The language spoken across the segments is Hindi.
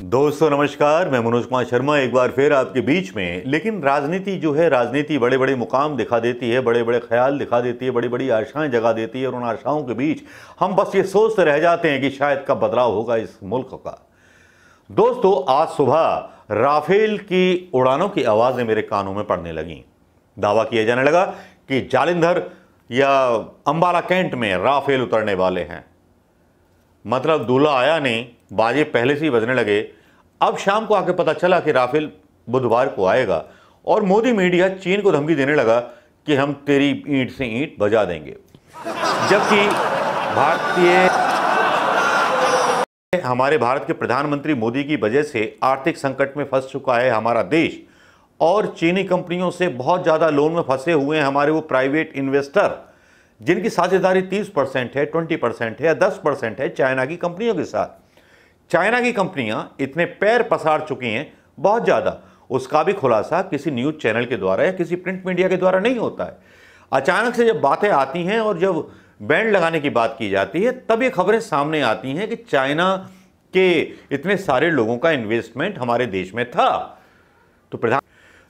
दोस्तों नमस्कार, मैं मनोज कुमार शर्मा एक बार फिर आपके बीच में। लेकिन राजनीति जो है, राजनीति बड़े बड़े मुकाम दिखा देती है, बड़े बड़े ख्याल दिखा देती है, बड़ी बड़ी आशाएं जगा देती है और उन आशाओं के बीच हम बस ये सोचते रह जाते हैं कि शायद कब बदलाव होगा इस मुल्क का। दोस्तों, आज सुबह राफेल की उड़ानों की आवाज़ें मेरे कानों में पड़ने लगीं। दावा किया जाने लगा कि जालंधर या अंबाला कैंट में राफेल उतरने वाले हैं। मतलब दूल्हा आया नहीं, बाजे पहले से ही बजने लगे। अब शाम को आके पता चला कि राफेल बुधवार को आएगा और मोदी मीडिया चीन को धमकी देने लगा कि हम तेरी ईंट से ईंट बजा देंगे। जबकि हमारे भारत के प्रधानमंत्री मोदी की वजह से आर्थिक संकट में फंस चुका है हमारा देश और चीनी कंपनियों से बहुत ज़्यादा लोन में फंसे हुए हैं हमारे वो प्राइवेट इन्वेस्टर, जिनकी साझेदारी 30% है, 20% है या 10% है चाइना की कंपनियों के साथ। चाइना की कंपनियां इतने पैर पसार चुकी हैं बहुत ज़्यादा, उसका भी खुलासा किसी न्यूज़ चैनल के द्वारा या किसी प्रिंट मीडिया के द्वारा नहीं होता है। अचानक से जब बातें आती हैं और जब बैंड लगाने की बात की जाती है तब ये खबरें सामने आती हैं कि चाइना के इतने सारे लोगों का इन्वेस्टमेंट हमारे देश में था। तो प्रधान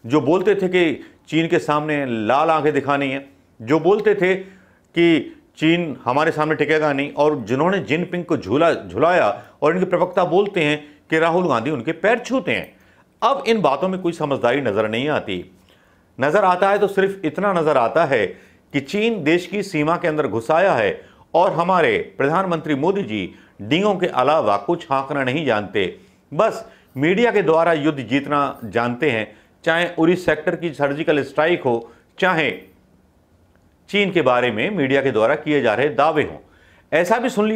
जो बोलते थे कि चीन के सामने लाल आंखें दिखानी है, जो बोलते थे कि चीन हमारे सामने टिकेगा नहीं, और जिन्होंने जिनपिंग को झुलाया और इनके प्रवक्ता बोलते हैं कि राहुल गांधी उनके पैर छूते हैं। अब इन बातों में कोई समझदारी नजर नहीं आती। नजर आता है तो सिर्फ इतना नजर आता है कि चीन देश की सीमा के अंदर घुसाया है और हमारे प्रधानमंत्री मोदी जी डींगों के अलावा कुछ हाँकना नहीं जानते, बस मीडिया के द्वारा युद्ध जीतना जानते हैं। चाहे उरी सेक्टर की सर्जिकल स्ट्राइक हो, चाहे चीन के बारे में मीडिया के द्वारा किए जा रहे दावे हों। ऐसा भी सुन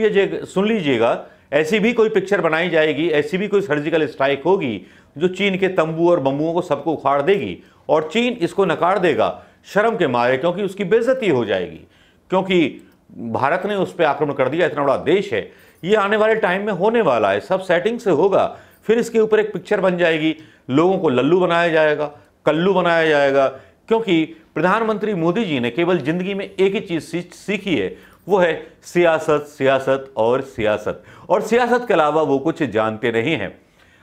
लीजिएगा, ऐसी भी कोई पिक्चर बनाई जाएगी, ऐसी भी कोई सर्जिकल स्ट्राइक होगी जो चीन के तंबू और बम्बुओं को सबको उखाड़ देगी और चीन इसको नकार देगा शर्म के मारे, क्योंकि उसकी बेइज्जती हो जाएगी, क्योंकि भारत ने उस पर आक्रमण कर दिया। इतना बड़ा देश है, ये आने वाले टाइम में होने वाला है, सब सेटिंग से होगा। फिर इसके ऊपर एक पिक्चर बन जाएगी, लोगों को लल्लू बनाया जाएगा, कल्लू बनाया जाएगा, क्योंकि प्रधानमंत्री मोदी जी ने केवल जिंदगी में एक ही चीज सीखी है, वो है सियासत, सियासत और सियासत, और सियासत के अलावा वो कुछ जानते नहीं हैं।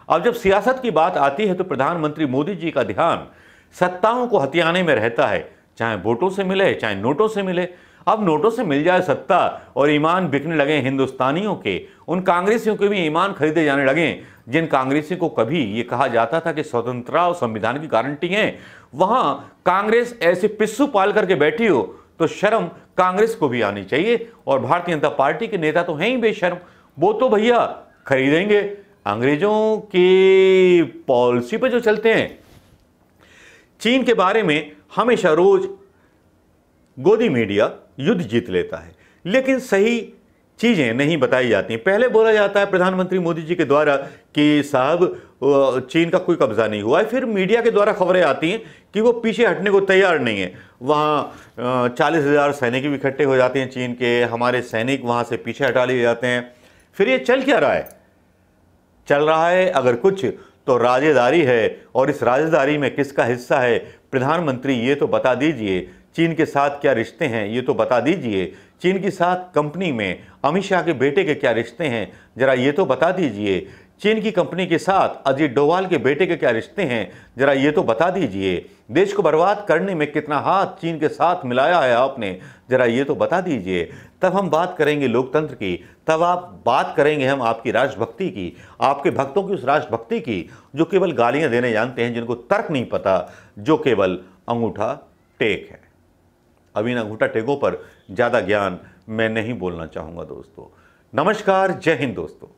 अब जब सियासत की बात आती है तो प्रधानमंत्री मोदी जी का ध्यान सत्ताओं को हथियाने में रहता है, चाहे वोटों से मिले चाहे नोटों से मिले। अब नोटों से मिल जाए सत्ता और ईमान बिकने लगे हिंदुस्तानियों के, उन कांग्रेसियों के भी ईमान खरीदे जाने लगे जिन कांग्रेसियों को कभी ये कहा जाता था कि स्वतंत्रता और संविधान की गारंटी है, वहां कांग्रेस ऐसे पिस्सू पाल करके बैठी हो तो शर्म कांग्रेस को भी आनी चाहिए। और भारतीय जनता पार्टी के नेता तो हैं ही बेशर्म, वो तो भैया खरीदेंगे अंग्रेजों की पॉलिसी पे जो चलते हैं। चीन के बारे में हमेशा रोज गोदी मीडिया युद्ध जीत लेता है, लेकिन सही चीजें नहीं बताई जाती। पहले बोला जाता है प्रधानमंत्री मोदी जी के द्वारा कि साहब चीन का कोई कब्जा नहीं हुआ है, फिर मीडिया के द्वारा खबरें आती हैं कि वो पीछे हटने को तैयार नहीं है। वहाँ 40,000 सैनिक भी इकट्ठे हो जाते हैं चीन के, हमारे सैनिक वहाँ से पीछे हटा लिए जाते हैं। फिर ये चल क्या रहा है? चल रहा है अगर कुछ तो राजेदारी है, और इस राजेदारी में किसका हिस्सा है? प्रधानमंत्री ये तो बता दीजिए। चीन के साथ क्या रिश्ते हैं ये तो बता दीजिए। चीन के साथ कंपनी में अमित शाह के बेटे के क्या रिश्ते हैं जरा ये तो बता दीजिए। चीन की कंपनी के साथ अजीत डोभाल के बेटे के क्या रिश्ते हैं जरा ये तो बता दीजिए। देश को बर्बाद करने में कितना हाथ चीन के साथ मिलाया है आपने, जरा ये तो बता दीजिए। तब हम बात करेंगे लोकतंत्र की, तब आप बात करेंगे हम आपकी राष्ट्रभक्ति की, आपके भक्तों की उस राष्ट्रभक्ति की जो केवल गालियां देने जानते हैं, जिनको तर्क नहीं पता, जो केवल अंगूठा टेक है। अब इन अंगूठा टेकों पर ज़्यादा ज्ञान मैं नहीं बोलना चाहूँगा दोस्तों। नमस्कार, जय हिंद दोस्तों।